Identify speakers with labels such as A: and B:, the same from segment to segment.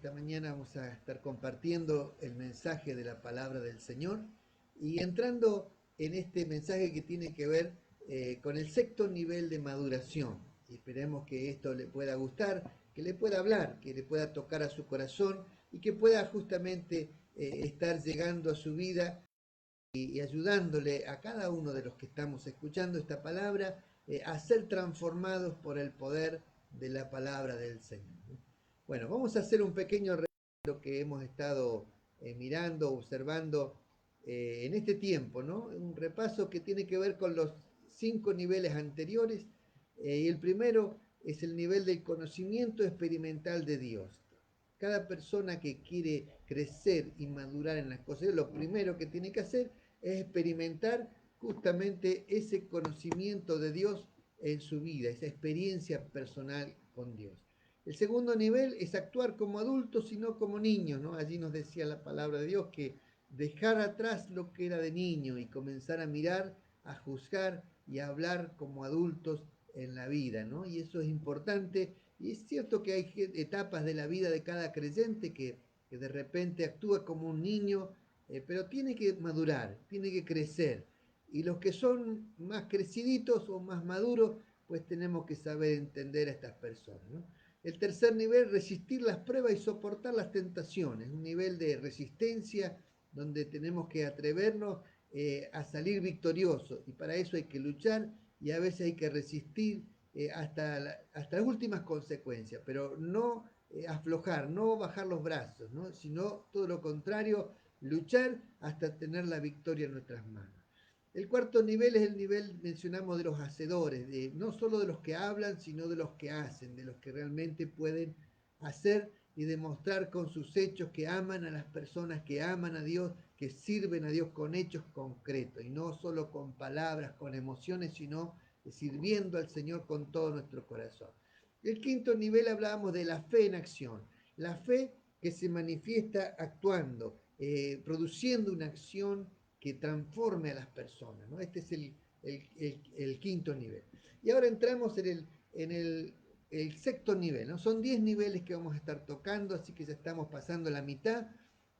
A: esta mañana vamos a estar compartiendo el mensaje de la palabra del Señor y entrando en este mensaje que tiene que ver con el sexto nivel de maduración. Y esperemos que esto le pueda gustar, que le pueda hablar, que le pueda tocar a su corazón y que pueda justamente estar llegando a su vida y ayudándole a cada uno de los que estamos escuchando esta palabra a ser transformados por el poder de la palabra del Señor. Bueno, vamos a hacer un pequeño repaso de lo que hemos estado mirando, observando en este tiempo, ¿no? Un repaso que tiene que ver con los 5 niveles anteriores y el primero es el nivel del conocimiento experimental de Dios. Cada persona que quiere crecer y madurar en las cosas, lo primero que tiene que hacer es experimentar justamente ese conocimiento de Dios en su vida, esa experiencia personal con Dios. El segundo nivel es actuar como adultos y no como niños, ¿no? Allí nos decía la palabra de Dios que dejar atrás lo que era de niño y comenzar a mirar, a juzgar y a hablar como adultos en la vida, ¿no? Y eso es importante. Y es cierto que hay etapas de la vida de cada creyente que de repente actúa como un niño, pero tiene que madurar, tiene que crecer. Y los que son más creciditos o más maduros, pues tenemos que saber entender a estas personas, ¿no? El tercer nivel, resistir las pruebas y soportar las tentaciones, un nivel de resistencia donde tenemos que atrevernos a salir victoriosos. Y para eso hay que luchar y a veces hay que resistir hasta las últimas consecuencias, pero no aflojar, no bajar los brazos, ¿no? Sino todo lo contrario, luchar hasta tener la victoria en nuestras manos. El cuarto nivel es el nivel, mencionamos, de los hacedores, no solo de los que hablan, sino de los que hacen, de los que realmente pueden hacer y demostrar con sus hechos que aman a las personas, que aman a Dios, que sirven a Dios con hechos concretos y no solo con palabras, con emociones, sino sirviendo al Señor con todo nuestro corazón. El quinto nivel hablábamos de la fe en acción, la fe que se manifiesta actuando, produciendo una acción que transforme a las personas, ¿no? Este es el quinto nivel. Y ahora entramos en el sexto nivel, ¿no? Son 10 niveles que vamos a estar tocando, así que ya estamos pasando la mitad.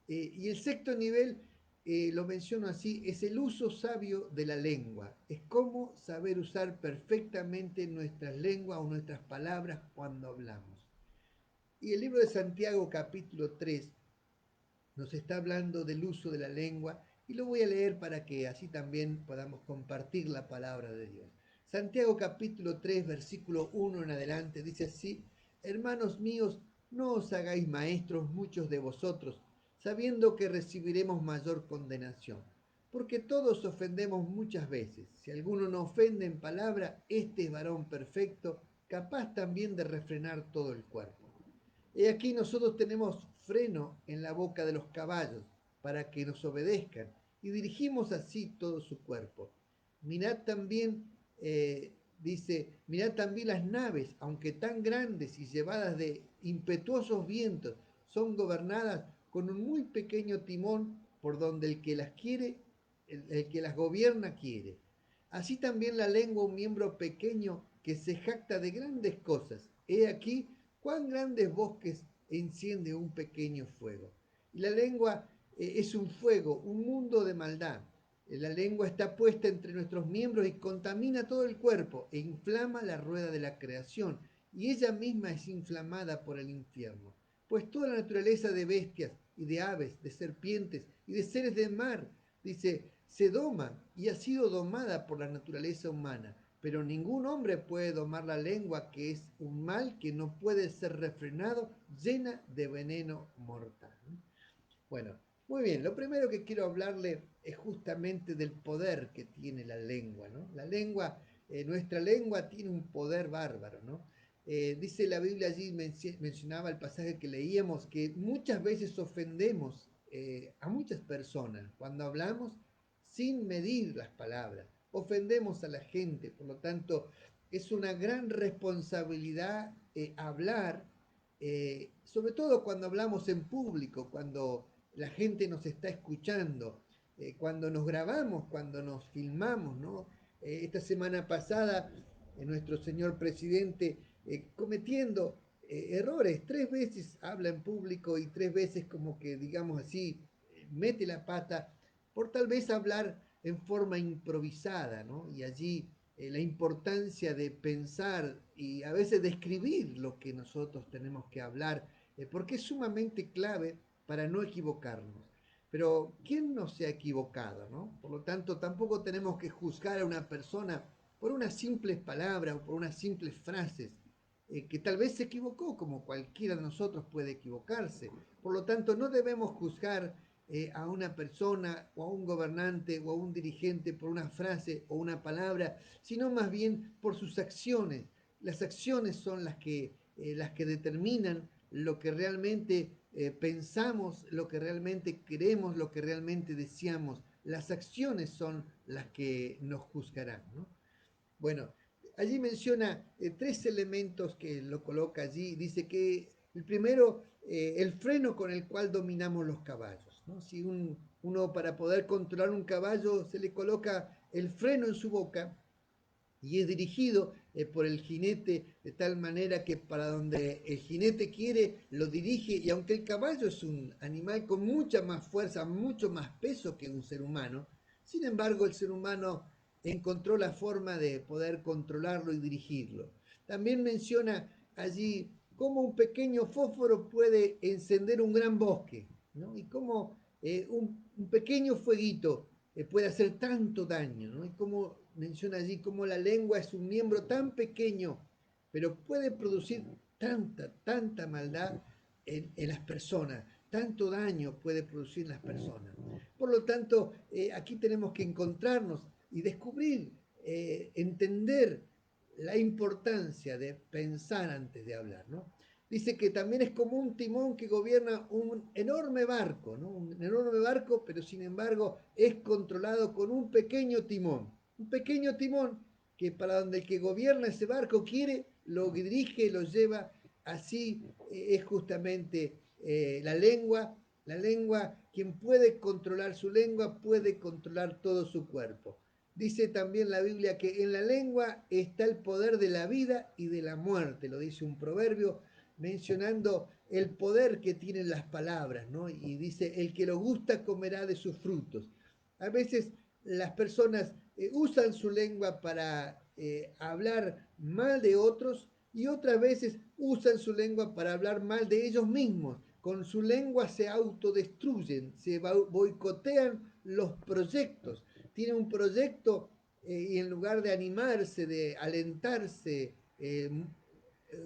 A: Y el sexto nivel, lo menciono así, es el uso sabio de la lengua. Es cómo saber usar perfectamente nuestras lenguas o nuestras palabras cuando hablamos. Y el libro de Santiago capítulo 3 nos está hablando del uso de la lengua y lo voy a leer para que así también podamos compartir la palabra de Dios. Santiago capítulo 3 versículo 1 en adelante dice así: hermanos míos, no os hagáis maestros muchos de vosotros, sabiendo que recibiremos mayor condenación. Porque todos ofendemos muchas veces. Si alguno no ofende en palabra, este es varón perfecto, capaz también de refrenar todo el cuerpo. He aquí nosotros tenemos freno en la boca de los caballos para que nos obedezcan y dirigimos así todo su cuerpo. Mirad también, mirad también las naves, aunque tan grandes y llevadas de impetuosos vientos, son gobernadas con un muy pequeño timón por donde el que las quiere, el que las gobierna quiere. Así también la lengua, un miembro pequeño que se jacta de grandes cosas. He aquí cuán grandes bosques enciende un pequeño fuego. Y la lengua es un fuego, un mundo de maldad. La lengua está puesta entre nuestros miembros y contamina todo el cuerpo e inflama la rueda de la creación. Y ella misma es inflamada por el infierno. Pues toda la naturaleza de bestias y de aves, de serpientes y de seres del mar, dice, se doma y ha sido domada por la naturaleza humana, pero ningún hombre puede domar la lengua, que es un mal que no puede ser refrenado, llena de veneno mortal. Bueno, muy bien, lo primero que quiero hablarle es justamente del poder que tiene la lengua, ¿no? La lengua, nuestra lengua tiene un poder bárbaro, ¿no? Dice la Biblia allí, mencionaba el pasaje que leíamos, que muchas veces ofendemos a muchas personas cuando hablamos sin medir las palabras. Ofendemos a la gente, por lo tanto, es una gran responsabilidad hablar, sobre todo cuando hablamos en público, cuando la gente nos está escuchando, cuando nos grabamos, cuando nos filmamos, ¿no? Esta semana pasada, nuestro señor presidente cometiendo errores. 3 veces habla en público y 3 veces como que, digamos así, mete la pata por tal vez hablar en forma improvisada, ¿no? Y allí la importancia de pensar y a veces de escribir lo que nosotros tenemos que hablar, porque es sumamente clave para no equivocarnos. Pero ¿quién no se ha equivocado, no? Por lo tanto, tampoco tenemos que juzgar a una persona por unas simples palabras o por unas simples frases, que tal vez se equivocó, como cualquiera de nosotros puede equivocarse. Por lo tanto, no debemos juzgar a una persona o a un gobernante o a un dirigente por una frase o una palabra, sino más bien por sus acciones. Las acciones son las que determinan lo que realmente pensamos, lo que realmente queremos, lo que realmente deseamos. Las acciones son las que nos juzgarán, ¿no? Bueno, allí menciona 3 elementos que lo coloca allí. Dice que el primero, el freno con el cual dominamos los caballos, ¿no? Si uno para poder controlar un caballo se le coloca el freno en su boca y es dirigido por el jinete de tal manera que para donde el jinete quiere lo dirige, y aunque el caballo es un animal con mucha más fuerza, mucho más peso que un ser humano, sin embargo el ser humano encontró la forma de poder controlarlo y dirigirlo. También menciona allí cómo un pequeño fósforo puede encender un gran bosque, ¿no? Y cómo un pequeño fueguito puede hacer tanto daño, ¿no? Y como menciona allí, como la lengua es un miembro tan pequeño, pero puede producir tanta maldad en las personas, tanto daño puede producir en las personas. Por lo tanto, aquí tenemos que encontrarnos y descubrir, entender la importancia de pensar antes de hablar, ¿no? Dice que también es como un timón que gobierna un enorme barco, ¿no? Un enorme barco, pero sin embargo es controlado con un pequeño timón. Un pequeño timón que para donde el que gobierna ese barco quiere, lo dirige, lo lleva. Así es justamente la lengua. La lengua, quien puede controlar su lengua, puede controlar todo su cuerpo. Dice también la Biblia que en la lengua está el poder de la vida y de la muerte, lo dice un proverbio, mencionando el poder que tienen las palabras, ¿no? Y dice, el que lo gusta comerá de sus frutos. A veces las personas usan su lengua para hablar mal de otros y otras veces usan su lengua para hablar mal de ellos mismos. Con su lengua se autodestruyen, se boicotean los proyectos. Tienen un proyecto y en lugar de animarse, de alentarse,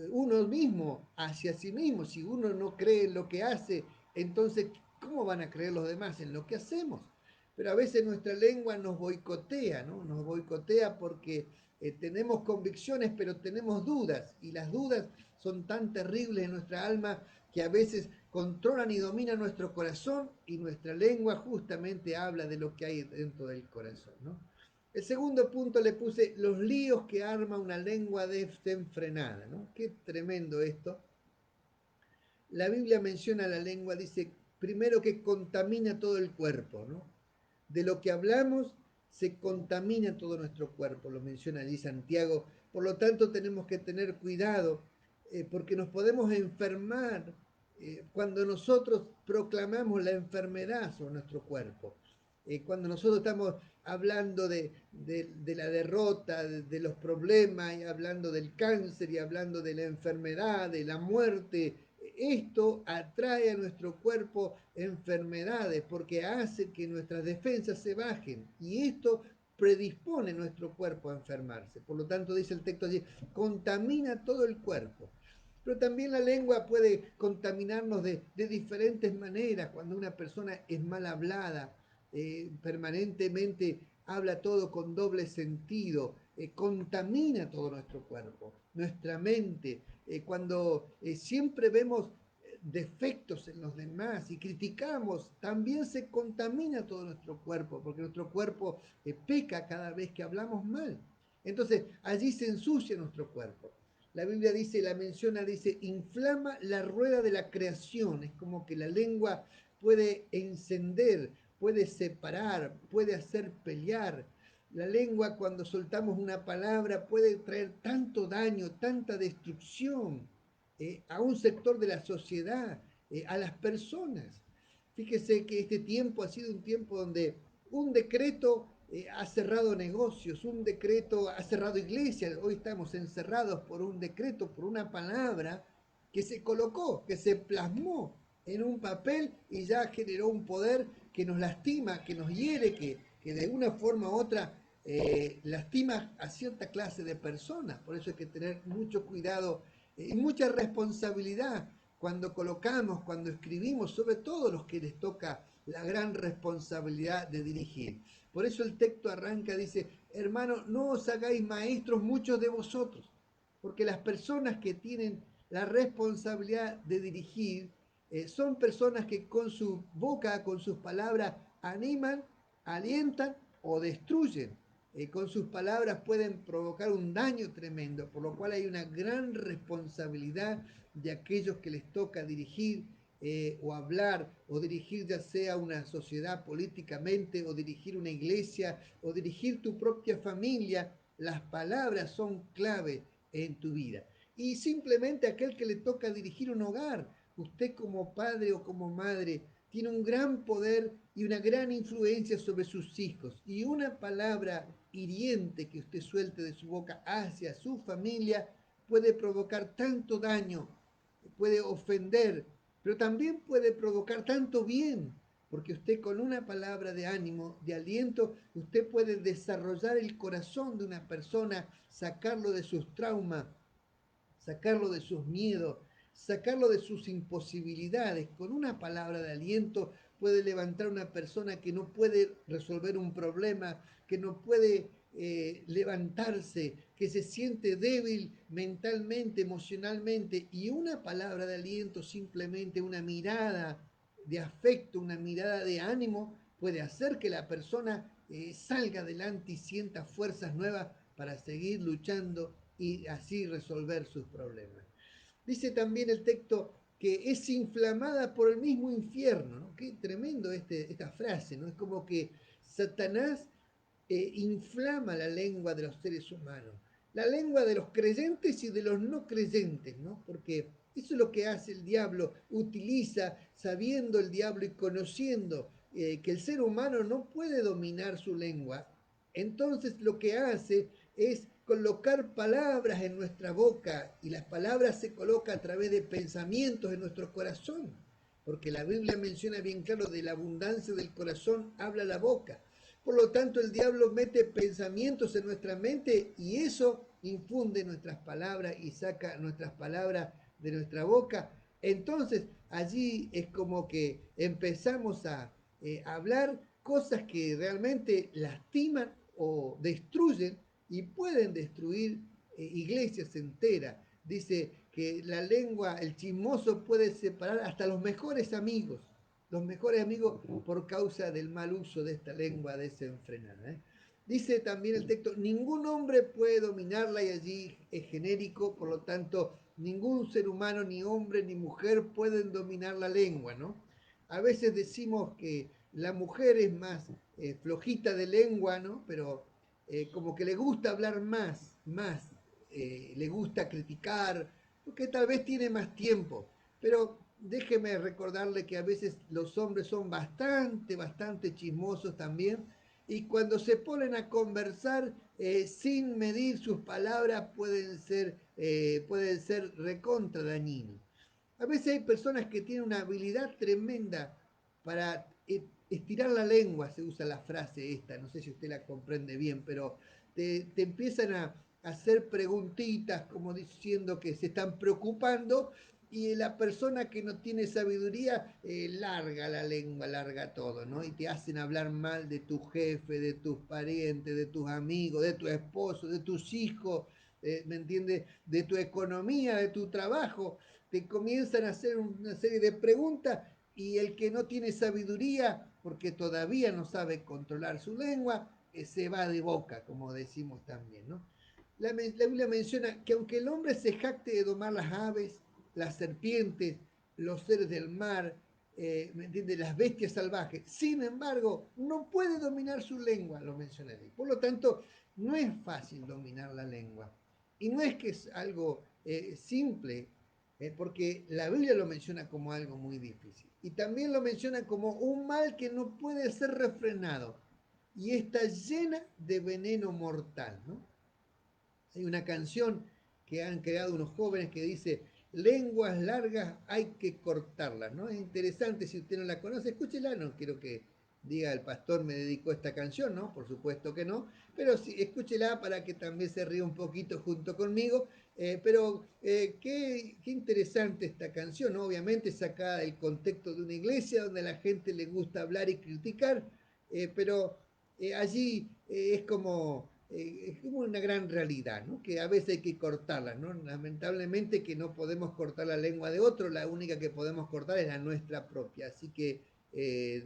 A: uno mismo hacia sí mismo. Si uno no cree en lo que hace, entonces, ¿cómo van a creer los demás en lo que hacemos? Pero a veces nuestra lengua nos boicotea, ¿no? Nos boicotea porque tenemos convicciones, pero tenemos dudas, y las dudas son tan terribles en nuestra alma que a veces controlan y dominan nuestro corazón, y nuestra lengua justamente habla de lo que hay dentro del corazón, ¿no? El segundo punto le puse los líos que arma una lengua desenfrenada, ¿no? Qué tremendo esto. La Biblia menciona la lengua, dice primero que contamina todo el cuerpo, ¿no? De lo que hablamos se contamina todo nuestro cuerpo, lo menciona allí Santiago. Por lo tanto, tenemos que tener cuidado porque nos podemos enfermar cuando nosotros proclamamos la enfermedad sobre nuestro cuerpo. Cuando nosotros estamos hablando de la derrota, de los problemas, y hablando del cáncer y hablando de la enfermedad, de la muerte, esto atrae a nuestro cuerpo enfermedades porque hace que nuestras defensas se bajen, y esto predispone nuestro cuerpo a enfermarse. Por lo tanto, dice el texto allí, contamina todo el cuerpo. Pero también la lengua puede contaminarnos de diferentes maneras. Cuando una persona es mal hablada, permanentemente habla todo con doble sentido, contamina todo nuestro cuerpo, nuestra mente. Cuando siempre vemos defectos en los demás y criticamos, también se contamina todo nuestro cuerpo, porque nuestro cuerpo peca cada vez que hablamos mal. Entonces, allí se ensucia nuestro cuerpo. La Biblia dice, la menciona, dice, inflama la rueda de la creación. Es como que la lengua puede encender, puede separar, puede hacer pelear. La lengua, cuando soltamos una palabra, puede traer tanto daño, tanta destrucción a un sector de la sociedad, a las personas. Fíjese que este tiempo ha sido un tiempo donde un decreto ha cerrado negocios, un decreto ha cerrado iglesias. Hoy estamos encerrados por un decreto, por una palabra que se colocó, que se plasmó en un papel y ya generó un poder que nos lastima, que nos hiere, que de una forma u otra lastima a cierta clase de personas. Por eso hay que tener mucho cuidado y mucha responsabilidad cuando colocamos, cuando escribimos, sobre todo los que les toca la gran responsabilidad de dirigir. Por eso el texto arranca, dice, hermano, no os hagáis maestros muchos de vosotros, porque las personas que tienen la responsabilidad de dirigir son personas que con su boca, con sus palabras, animan, alientan o destruyen. Con sus palabras pueden provocar un daño tremendo, por lo cual hay una gran responsabilidad de aquellos que les toca dirigir o hablar, o dirigir ya sea una sociedad políticamente, o dirigir una iglesia, o dirigir tu propia familia. Las palabras son clave en tu vida. Y simplemente aquel que le toca dirigir un hogar, usted como padre o como madre, tiene un gran poder y una gran influencia sobre sus hijos. Y una palabra hiriente que usted suelte de su boca hacia su familia puede provocar tanto daño, puede ofender, pero también puede provocar tanto bien, porque usted con una palabra de ánimo, de aliento, usted puede desarrollar el corazón de una persona, sacarlo de sus traumas, sacarlo de sus miedos, sacarlo de sus imposibilidades. Con una palabra de aliento puede levantar una persona que no puede resolver un problema, que no puede levantarse, que se siente débil mentalmente, emocionalmente, y una palabra de aliento, simplemente una mirada de afecto, una mirada de ánimo, puede hacer que la persona salga adelante y sienta fuerzas nuevas para seguir luchando y así resolver sus problemas. Dice también el texto que es inflamada por el mismo infierno, ¿no? Qué tremendo esta frase, ¿no? Es como que Satanás inflama la lengua de los seres humanos, la lengua de los creyentes y de los no creyentes, ¿no? Porque eso es lo que hace el diablo, utiliza, sabiendo el diablo y conociendo que el ser humano no puede dominar su lengua, entonces lo que hace es colocar palabras en nuestra boca y las palabras se colocan a través de pensamientos en nuestro corazón, porque la Biblia menciona bien claro de la abundancia del corazón habla la boca. Por lo tanto, el diablo mete pensamientos en nuestra mente y eso infunde nuestras palabras y saca nuestras palabras de nuestra boca. Entonces, allí es como que empezamos a hablar cosas que realmente lastiman o destruyen y pueden destruir iglesias enteras. Dice que la lengua, el chismoso puede separar hasta los mejores amigos por causa del mal uso de esta lengua desenfrenada. Dice también el texto, ningún hombre puede dominarla y allí es genérico, por lo tanto, ningún ser humano, ni hombre ni mujer pueden dominar la lengua, ¿no? A veces decimos que la mujer es más flojita de lengua, ¿no? Pero como que le gusta hablar más, le gusta criticar, porque tal vez tiene más tiempo. Pero déjeme recordarle que a veces los hombres son bastante chismosos también, y cuando se ponen a conversar sin medir sus palabras pueden ser recontra dañinos. A veces hay personas que tienen una habilidad tremenda para estirar la lengua, se usa la frase esta, no sé si usted la comprende bien, pero te empiezan a hacer preguntitas como diciendo que se están preocupando y la persona que no tiene sabiduría larga la lengua, larga todo, ¿no? Y te hacen hablar mal de tu jefe, de tus parientes, de tus amigos, de tu esposo, de tus hijos, ¿me entiendes? De tu economía, de tu trabajo. Te comienzan a hacer una serie de preguntas y el que no tiene sabiduría, porque todavía no sabe controlar su lengua, se va de boca, como decimos también, ¿no? La Biblia menciona que aunque el hombre se jacte de domar las aves, las serpientes, los seres del mar, ¿me entiende? Las bestias salvajes, sin embargo, no puede dominar su lengua, lo menciona ahí. Por lo tanto, no es fácil dominar la lengua. Y no es que es algo simple, porque la Biblia lo menciona como algo muy difícil. Y también lo menciona como un mal que no puede ser refrenado y está llena de veneno mortal, ¿no? Hay una canción que han creado unos jóvenes que dice, lenguas largas hay que cortarlas, ¿no? Es interesante, si usted no la conoce, escúchela, no quiero que diga el pastor me dedicó a esta canción, ¿no? Por supuesto que no, pero sí, escúchela para que también se ría un poquito junto conmigo, qué interesante esta canción, ¿no? Obviamente sacada del contexto de una iglesia donde a la gente le gusta hablar y criticar, pero allí es como una gran realidad, ¿no? Que a veces hay que cortarla, ¿no? Lamentablemente que no podemos cortar la lengua de otro, la única que podemos cortar es la nuestra propia, así que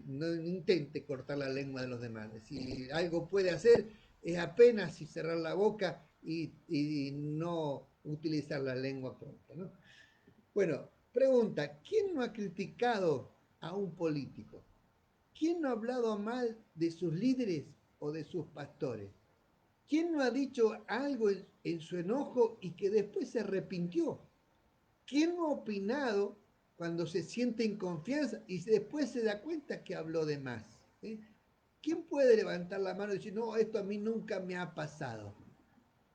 A: no intente cortar la lengua de los demás. Si algo puede hacer es apenas si cerrar la boca y no utilizar la lengua propia, ¿no? Bueno, pregunta, ¿quién no ha criticado a un político? ¿Quién no ha hablado mal de sus líderes o de sus pastores? ¿Quién no ha dicho algo en su enojo y que después se arrepintió? ¿Quién no ha opinado cuando se siente en confianza y después se da cuenta que habló de más? ¿Eh? ¿Quién puede levantar la mano y decir, no, esto a mí nunca me ha pasado?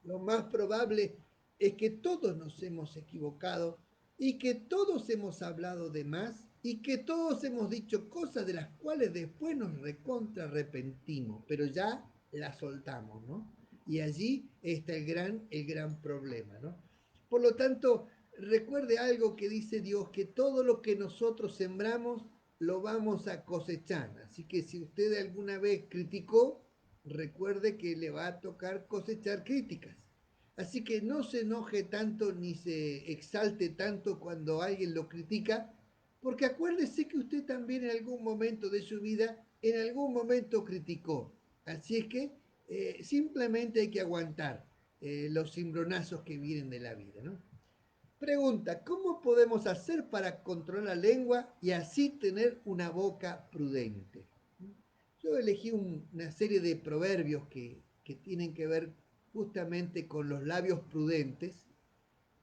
A: Lo más probable es que todos nos hemos equivocado y que todos hemos hablado de más y que todos hemos dicho cosas de las cuales después nos recontra arrepentimos, pero ya las soltamos, ¿no? Y allí está el gran problema, ¿no? Por lo tanto, recuerde algo que dice Dios, que todo lo que nosotros sembramos lo vamos a cosechar. Así que si usted alguna vez criticó, recuerde que le va a tocar cosechar críticas. Así que no se enoje tanto ni se exalte tanto cuando alguien lo critica, porque acuérdese que usted también en algún momento de su vida, en algún momento criticó. Así es que simplemente hay que aguantar los cimbronazos que vienen de la vida, ¿no? Pregunta, ¿cómo podemos hacer para controlar la lengua y así tener una boca prudente? Yo elegí una serie de proverbios que tienen que ver justamente con los labios prudentes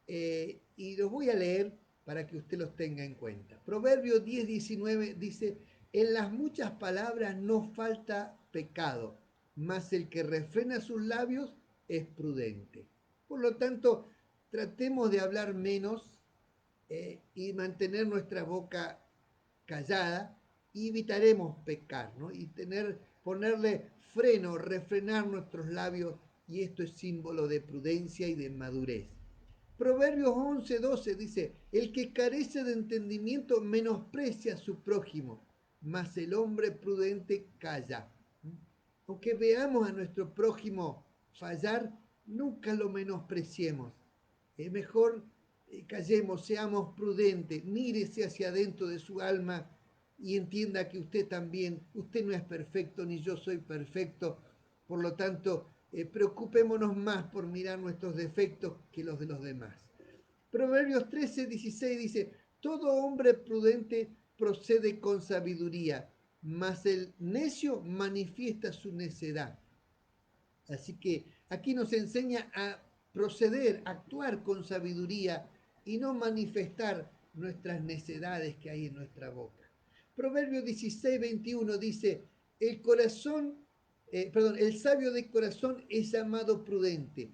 A: y los voy a leer para que usted los tenga en cuenta. Proverbio 10:19 dice, en las muchas palabras no falta pecado, mas el que refrena sus labios es prudente. Por lo tanto, tratemos de hablar menos y mantener nuestra boca callada y evitaremos pecar, ¿no? Y ponerle freno, refrenar nuestros labios, y esto es símbolo de prudencia y de madurez. Proverbios 11:12 dice, el que carece de entendimiento menosprecia a su prójimo, mas el hombre prudente calla. Aunque veamos a nuestro prójimo fallar, nunca lo menospreciemos. Es mejor callemos, seamos prudentes, mírese hacia adentro de su alma y entienda que usted también, usted no es perfecto ni yo soy perfecto, por lo tanto, preocupémonos más por mirar nuestros defectos que los de los demás. Proverbios 13:16 dice, todo hombre prudente procede con sabiduría, mas el necio manifiesta su necedad. Así que aquí nos enseña a proceder, a actuar con sabiduría y no manifestar nuestras necedades que hay en nuestra boca. Proverbio 16:21 dice, el sabio de corazón es llamado prudente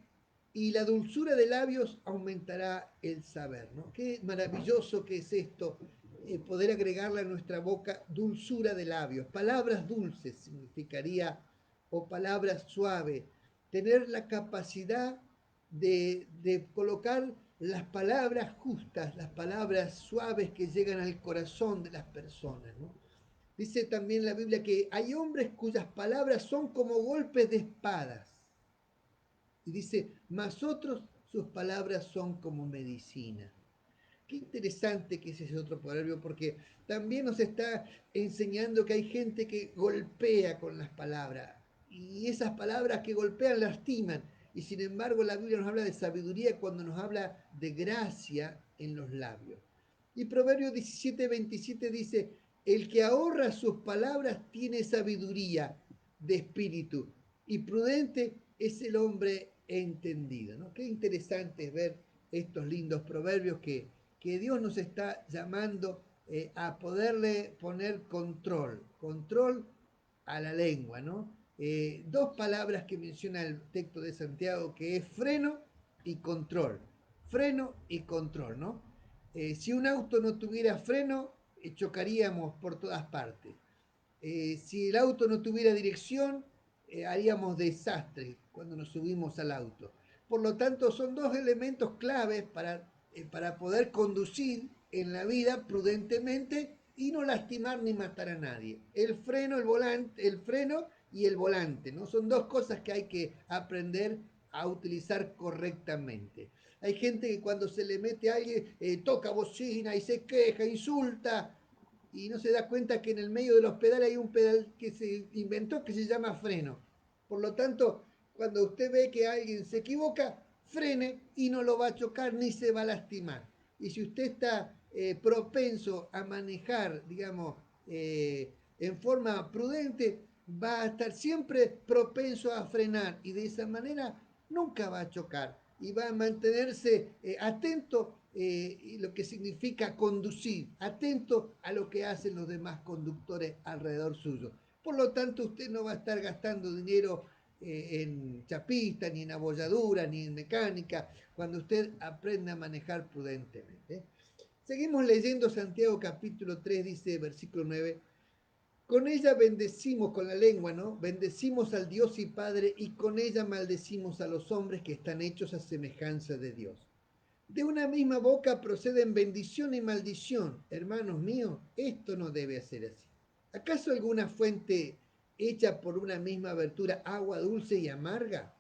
A: y la dulzura de labios aumentará el saber, ¿no? Qué maravilloso que es esto, poder agregarle a nuestra boca dulzura de labios, palabras dulces significaría, o palabras suaves, tener la capacidad de colocar las palabras justas, las palabras suaves que llegan al corazón de las personas, ¿no? Dice también la Biblia que hay hombres cuyas palabras son como golpes de espadas. Y dice, mas otros sus palabras son como medicina. Qué interesante que ese es otro proverbio, porque también nos está enseñando que hay gente que golpea con las palabras, y esas palabras que golpean lastiman, y sin embargo la Biblia nos habla de sabiduría cuando nos habla de gracia en los labios. Y Proverbio 17:27 dice, el que ahorra sus palabras tiene sabiduría de espíritu, y prudente es el hombre entendido, ¿no? Qué interesante es ver estos lindos proverbios que Dios nos está llamando a poderle poner control a la lengua, ¿no? Dos palabras que menciona el texto de Santiago, que es freno y control, ¿no? Si un auto no tuviera freno, chocaríamos por todas partes. Si el auto no tuviera dirección, haríamos desastre cuando nos subimos al auto. Por lo tanto, son dos elementos claves para poder conducir en la vida prudentemente y no lastimar ni matar a nadie. El freno y el volante, ¿no? Son dos cosas que hay que aprender a utilizar correctamente. Hay gente que cuando se le mete a alguien, toca bocina y se queja, insulta, y no se da cuenta que en el medio de los pedales hay un pedal que se inventó que se llama freno. Por lo tanto, cuando usted ve que alguien se equivoca, frene y no lo va a chocar ni se va a lastimar. Y si usted está propenso a manejar, digamos, en forma prudente, va a estar siempre propenso a frenar y de esa manera nunca va a chocar y va a mantenerse atento lo que significa conducir, atento a lo que hacen los demás conductores alrededor suyo. Por lo tanto, usted no va a estar gastando dinero en chapista, ni en abolladura, ni en mecánica, cuando usted aprende a manejar prudentemente. Seguimos leyendo Santiago capítulo 3, dice versículo 9, con ella bendecimos con la lengua, ¿no? Bendecimos al Dios y Padre y con ella maldecimos a los hombres que están hechos a semejanza de Dios. De una misma boca proceden bendición y maldición. Hermanos míos, esto no debe ser así. ¿Acaso alguna fuente hecha por una misma abertura agua dulce y amarga?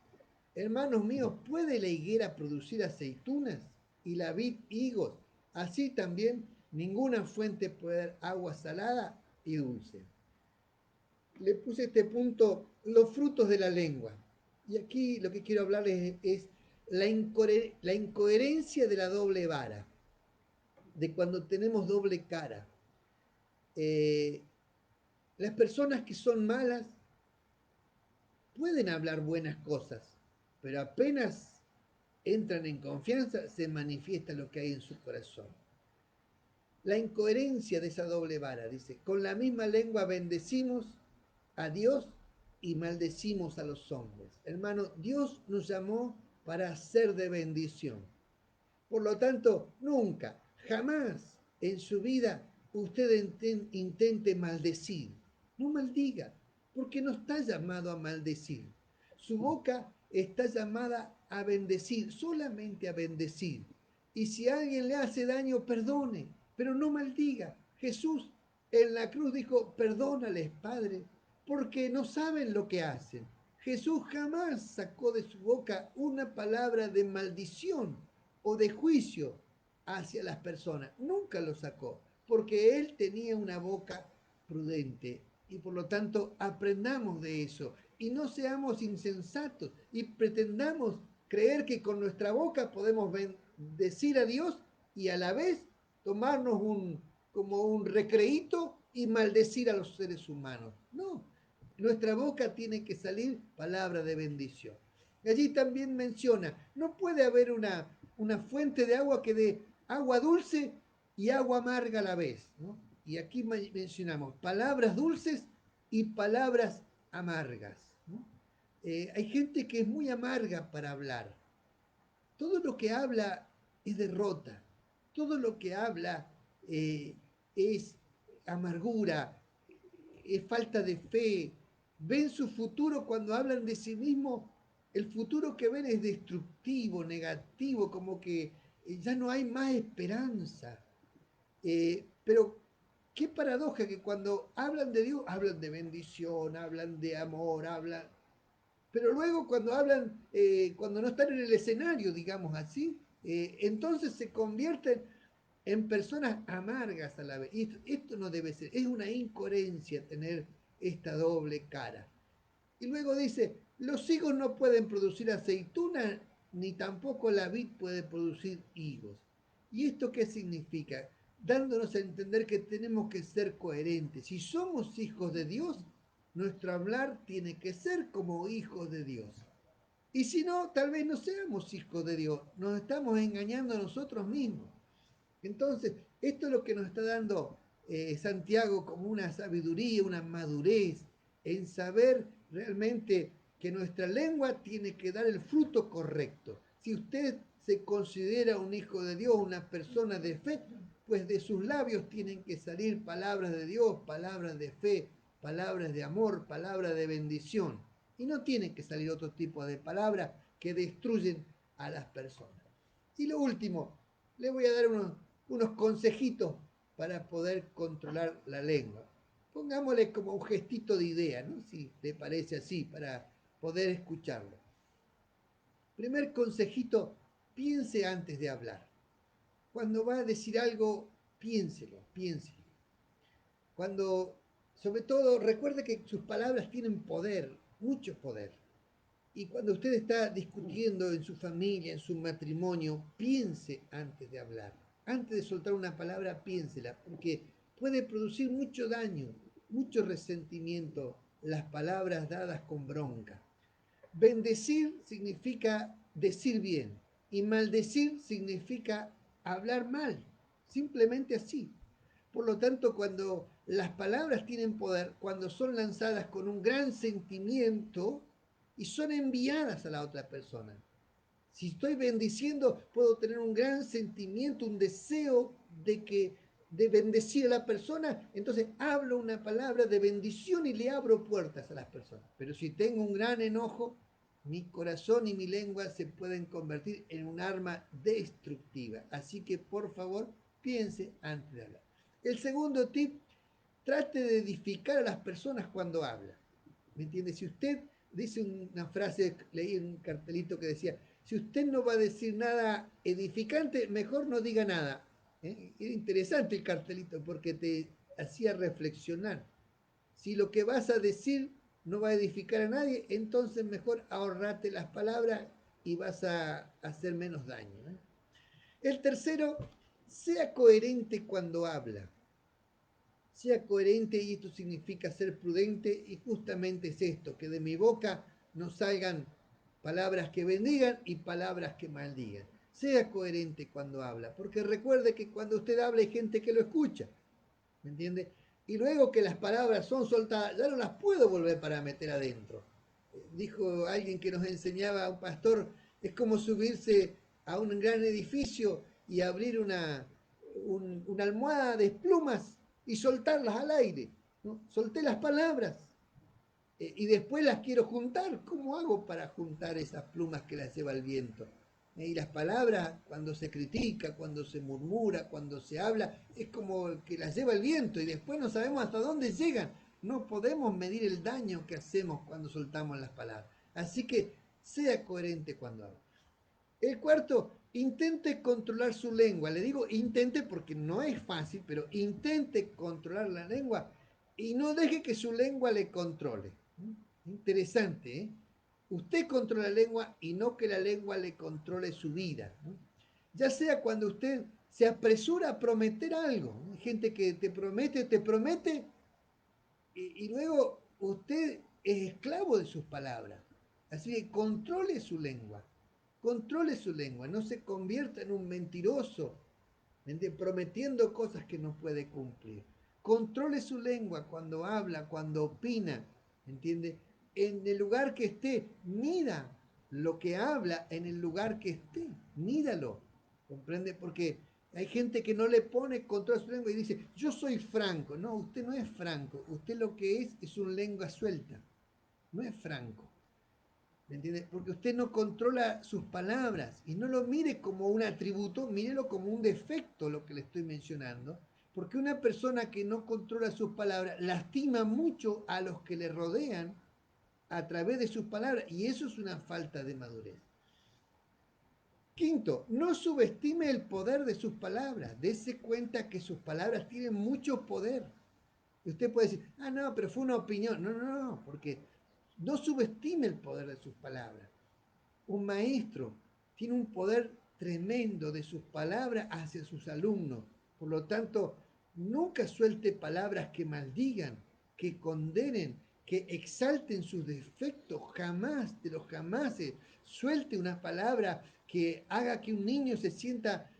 A: Hermanos míos, ¿puede la higuera producir aceitunas y la vid higos? Así también ninguna fuente puede dar agua salada y dulce. Le puse este punto, los frutos de la lengua. Y aquí lo que quiero hablarles es la incoherencia de la doble vara, de cuando tenemos doble cara. Las personas que son malas pueden hablar buenas cosas, pero apenas entran en confianza se manifiesta lo que hay en su corazón. La incoherencia de esa doble vara, dice, con la misma lengua bendecimos a Dios y maldecimos a los hombres. Hermano, Dios nos llamó para ser de bendición. Por lo tanto, nunca, jamás en su vida usted intente maldecir. No maldiga, porque no está llamado a maldecir. Su boca está llamada a bendecir, solamente a bendecir. Y si a alguien le hace daño, perdone, pero no maldiga. Jesús en la cruz dijo, perdónales, Padre, porque no saben lo que hacen. Jesús jamás sacó de su boca una palabra de maldición o de juicio hacia las personas. Nunca lo sacó, porque él tenía una boca prudente y por lo tanto aprendamos de eso y no seamos insensatos y pretendamos creer que con nuestra boca podemos bendecir a Dios y a la vez tomarnos como un recreíto y maldecir a los seres humanos. No, nuestra boca tiene que salir palabra de bendición. Allí también menciona, no puede haber una fuente de agua que dé agua dulce y agua amarga a la vez, ¿no? Y aquí mencionamos palabras dulces y palabras amargas, ¿no? Hay gente que es muy amarga para hablar. Todo lo que habla es derrota. Todo lo que habla es amargura, es falta de fe. Ven su futuro cuando hablan de sí mismos. El futuro que ven es destructivo, negativo, como que ya no hay más esperanza. Pero qué paradoja que cuando hablan de Dios, hablan de bendición, hablan de amor, hablan... Pero luego cuando hablan, cuando no están en el escenario, digamos así, entonces se convierten en personas amargas a la vez. Y esto no debe ser, es una incoherencia tener esta doble cara. Y luego dice, los higos no pueden producir aceituna, ni tampoco la vid puede producir higos. ¿Y esto qué significa? Dándonos a entender que tenemos que ser coherentes. Si somos hijos de Dios, nuestro hablar tiene que ser como hijos de Dios. Y si no, tal vez no seamos hijos de Dios. Nos estamos engañando a nosotros mismos. Entonces, esto es lo que nos está dando Santiago como una sabiduría, una madurez en saber realmente que nuestra lengua tiene que dar el fruto correcto. Si usted se considera un hijo de Dios, una persona de fe, pues de sus labios tienen que salir palabras de Dios, palabras de fe, palabras de amor, palabras de bendición. Y no tienen que salir otro tipo de palabras que destruyen a las personas. Y lo último, le voy a dar unos consejitos para poder controlar la lengua. Pongámosle como un gestito de idea, ¿no? Si te parece así, para poder escucharlo. Primer consejito, piense antes de hablar. Cuando va a decir algo, piénselo. Cuando, sobre todo, recuerde que sus palabras tienen poder, mucho poder. Y cuando usted está discutiendo en su familia, en su matrimonio, piense antes de hablar. Antes de soltar una palabra, piénsela, porque puede producir mucho daño, mucho resentimiento las palabras dadas con bronca. Bendecir significa decir bien y maldecir significa hablar mal, simplemente así. Por lo tanto, cuando las palabras tienen poder, cuando son lanzadas con un gran sentimiento y son enviadas a la otra persona. Si estoy bendiciendo, puedo tener un gran sentimiento, un deseo de bendecir a la persona, entonces hablo una palabra de bendición y le abro puertas a las personas. Pero si tengo un gran enojo, mi corazón y mi lengua se pueden convertir en un arma destructiva. Así que por favor, piense antes de hablar. El segundo tip, trate de edificar a las personas cuando habla. ¿Me entiende? Si usted dice una frase, leí en un cartelito que decía, si usted no va a decir nada edificante, mejor no diga nada. Era interesante el cartelito porque te hacía reflexionar. Si lo que vas a decir no va a edificar a nadie, entonces mejor ahorrate las palabras y vas a hacer menos daño. El tercero, sea coherente cuando habla. Sea coherente y esto significa ser prudente y justamente es esto, que de mi boca no salgan palabras que bendigan y palabras que maldigan. Sea coherente cuando habla, porque recuerde que cuando usted habla hay gente que lo escucha, ¿me entiende? Y luego que las palabras son soltadas, ya no las puedo volver para meter adentro. Dijo alguien que nos enseñaba, un pastor, es como subirse a un gran edificio y abrir una almohada de plumas y soltarlas al aire. ¿No? Solté las palabras y después las quiero juntar. ¿Cómo hago para juntar esas plumas que las lleva el viento? Y las palabras, cuando se critica, cuando se murmura, cuando se habla, es como que las lleva el viento y después no sabemos hasta dónde llegan. No podemos medir el daño que hacemos cuando soltamos las palabras. Así que sea coherente cuando habla. El cuarto, intente controlar su lengua. Le digo intente porque no es fácil, pero intente controlar la lengua y no deje que su lengua le controle. Interesante, ¿eh? Usted controla la lengua y no que la lengua le controle su vida. ¿No? Ya sea cuando usted se apresura a prometer algo. Hay gente que te promete y luego usted es esclavo de sus palabras. Así que controle su lengua, no se convierta en un mentiroso, prometiendo cosas que no puede cumplir. Controle su lengua cuando habla, cuando opina, ¿entiende? En el lugar que esté, mida lo que habla en el lugar que esté, mídalo, ¿comprende? Porque hay gente que no le pone control a su lengua y dice, yo soy franco. No, usted no es franco, usted lo que es una lengua suelta, no es franco. ¿Me entiende? Porque usted no controla sus palabras y no lo mire como un atributo, mírelo como un defecto lo que le estoy mencionando, porque una persona que no controla sus palabras lastima mucho a los que le rodean a través de sus palabras y eso es una falta de madurez. Quinto, no subestime el poder de sus palabras, dése cuenta que sus palabras tienen mucho poder. Y usted puede decir, ah, no, pero fue una opinión. No, no, no, porque no subestime el poder de sus palabras. Un maestro tiene un poder tremendo de sus palabras hacia sus alumnos. Por lo tanto, nunca suelte palabras que maldigan, que condenen, que exalten sus defectos. Jamás de los jamases suelte una palabra que haga que un niño se sienta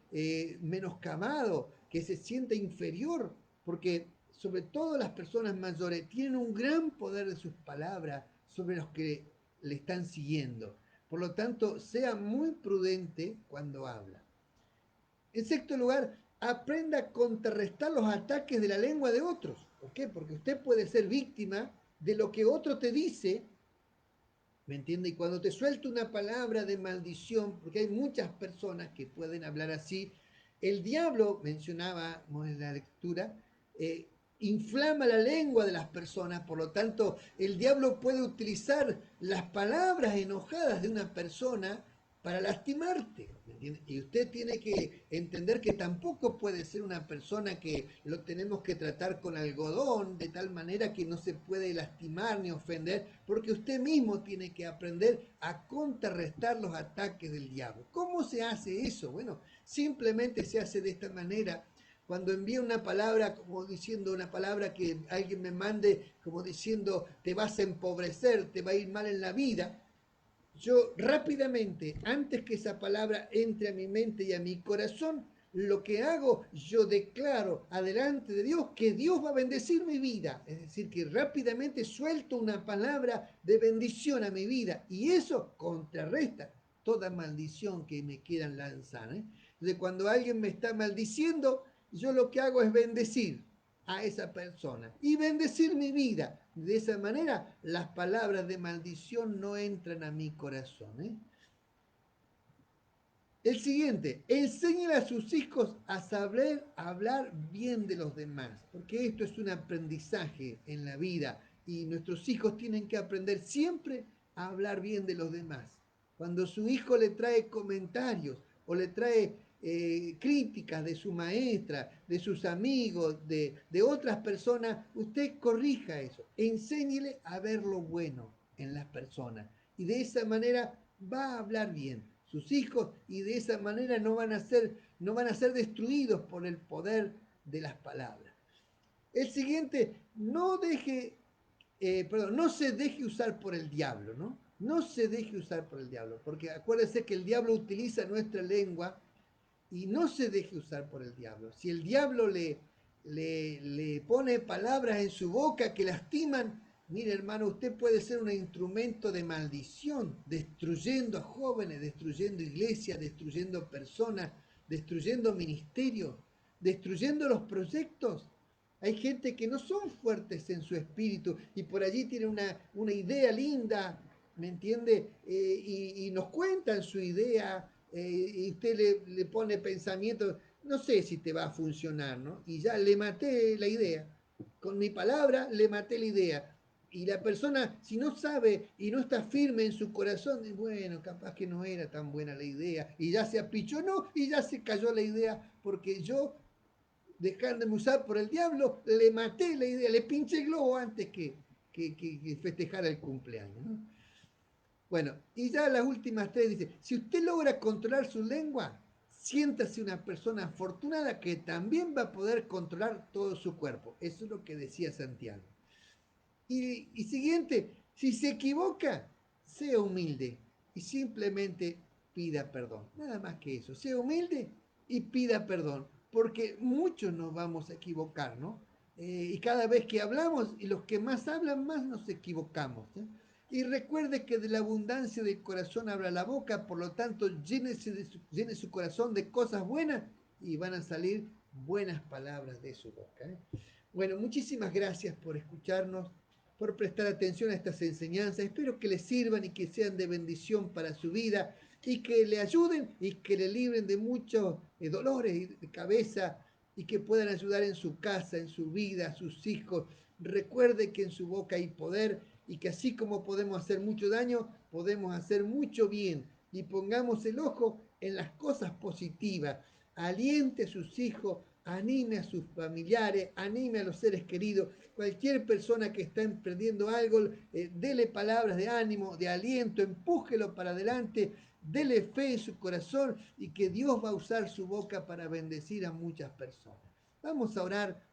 A: menoscabado, que se sienta inferior, porque sobre todo las personas mayores tienen un gran poder de sus palabras sobre los que le están siguiendo. Por lo tanto, sea muy prudente cuando habla. En sexto lugar, aprenda a contrarrestar los ataques de la lengua de otros. ¿Por qué? Porque usted puede ser víctima de lo que otro te dice, ¿me entiende? Y cuando te suelta una palabra de maldición, porque hay muchas personas que pueden hablar así, el diablo, mencionábamos en la lectura, inflama la lengua de las personas, por lo tanto, el diablo puede utilizar las palabras enojadas de una persona para lastimarte. Y usted tiene que entender que tampoco puede ser una persona que lo tenemos que tratar con algodón, de tal manera que no se puede lastimar ni ofender, porque usted mismo tiene que aprender a contrarrestar los ataques del diablo. ¿Cómo se hace eso? Bueno, simplemente se hace de esta manera. Cuando envío una palabra, como diciendo una palabra que alguien me mande, como diciendo te vas a empobrecer, te va a ir mal en la vida, yo rápidamente, antes que esa palabra entre a mi mente y a mi corazón, lo que hago, yo declaro adelante de Dios que Dios va a bendecir mi vida. Es decir, que rápidamente suelto una palabra de bendición a mi vida y eso contrarresta toda maldición que me quieran lanzar. Entonces, cuando alguien me está maldiciendo, yo lo que hago es bendecir a esa persona y bendecir mi vida. De esa manera, las palabras de maldición no entran a mi corazón. El siguiente, enséñale a sus hijos a saber hablar bien de los demás, porque esto es un aprendizaje en la vida y nuestros hijos tienen que aprender siempre a hablar bien de los demás. Cuando su hijo le trae comentarios o le trae críticas de su maestra, de sus amigos, de otras personas, usted corrija eso, enséñele a ver lo bueno en las personas y de esa manera va a hablar bien sus hijos y de esa manera no van a ser destruidos por el poder de las palabras. El siguiente, no se deje usar por el diablo, ¿no? No se deje usar por el diablo, porque acuérdese que el diablo utiliza nuestra lengua y no se deje usar por el diablo. Si el diablo le pone palabras en su boca que lastiman, mire hermano, usted puede ser un instrumento de maldición, destruyendo a jóvenes, destruyendo iglesias, destruyendo personas, destruyendo ministerios, destruyendo los proyectos. Hay gente que no son fuertes en su espíritu y por allí tiene una idea linda, ¿me entiende? Y nos cuentan su idea y usted le pone pensamiento, no sé si te va a funcionar, ¿no? Y ya le maté la idea. Con mi palabra le maté la idea. Y la persona, si no sabe y no está firme en su corazón, bueno, capaz que no era tan buena la idea. Y ya se apichonó y ya se cayó la idea porque yo, dejándome usar por el diablo, le maté la idea, le pinché el globo antes que festejara el cumpleaños, ¿no? Bueno, y ya las últimas tres dice, si usted logra controlar su lengua, siéntase una persona afortunada que también va a poder controlar todo su cuerpo. Eso es lo que decía Santiago. Y siguiente, si se equivoca, sea humilde y simplemente pida perdón. Nada más que eso, sea humilde y pida perdón, porque muchos nos vamos a equivocar, ¿no? Y cada vez que hablamos, y los que más hablan, más nos equivocamos. Y recuerde que de la abundancia del corazón habla la boca, por lo tanto, llene su corazón de cosas buenas y van a salir buenas palabras de su boca. Bueno, muchísimas gracias por escucharnos, por prestar atención a estas enseñanzas. Espero que les sirvan y que sean de bendición para su vida y que le ayuden y que le libren de muchos dolores de cabeza y que puedan ayudar en su casa, en su vida, a sus hijos. Recuerde que en su boca hay poder y que así como podemos hacer mucho daño, podemos hacer mucho bien. Y pongamos el ojo en las cosas positivas. Aliente a sus hijos, anime a sus familiares, anime a los seres queridos. Cualquier persona que está emprendiendo algo, dele palabras de ánimo, de aliento, empújelo para adelante, dele fe en su corazón y que Dios va a usar su boca para bendecir a muchas personas. Vamos a orar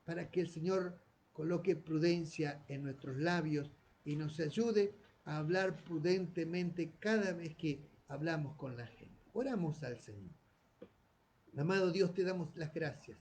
A: para que el Señor coloque prudencia en nuestros labios y nos ayude a hablar prudentemente cada vez que hablamos con la gente. Oramos al Señor. Amado Dios, te damos las gracias,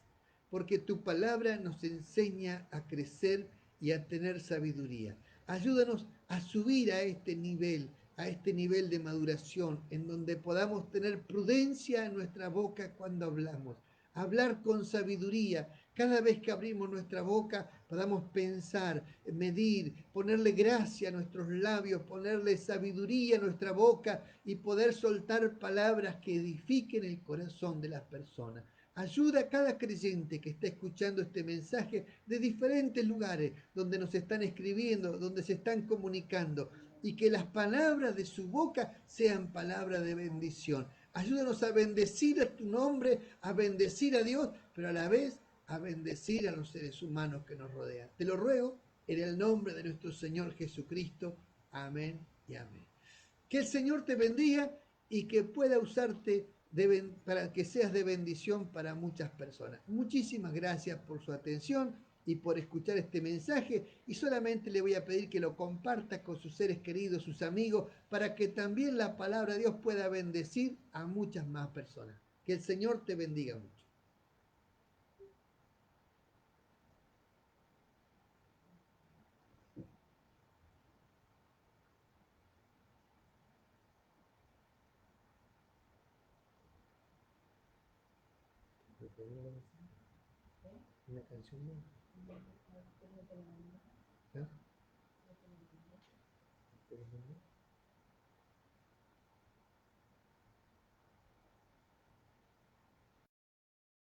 A: porque tu palabra nos enseña a crecer y a tener sabiduría. Ayúdanos a subir a este nivel de maduración, en donde podamos tener prudencia en nuestra boca cuando hablamos, hablar con sabiduría. Cada vez que abrimos nuestra boca, podamos pensar, medir, ponerle gracia a nuestros labios, ponerle sabiduría a nuestra boca y poder soltar palabras que edifiquen el corazón de las personas. Ayuda a cada creyente que está escuchando este mensaje de diferentes lugares donde nos están escribiendo, donde se están comunicando, y que las palabras de su boca sean palabras de bendición. Ayúdanos a bendecir a tu nombre, a bendecir a Dios, pero a la vez a bendecir a los seres humanos que nos rodean. Te lo ruego en el nombre de nuestro Señor Jesucristo. Amén y amén. Que el Señor te bendiga y que pueda usarte para que seas de bendición para muchas personas. Muchísimas gracias por su atención y por escuchar este mensaje, y solamente le voy a pedir que lo comparta con sus seres queridos, sus amigos, para que también la palabra de Dios pueda bendecir a muchas más personas. Que el Señor te bendiga mucho. Una canción más. ¿Ah?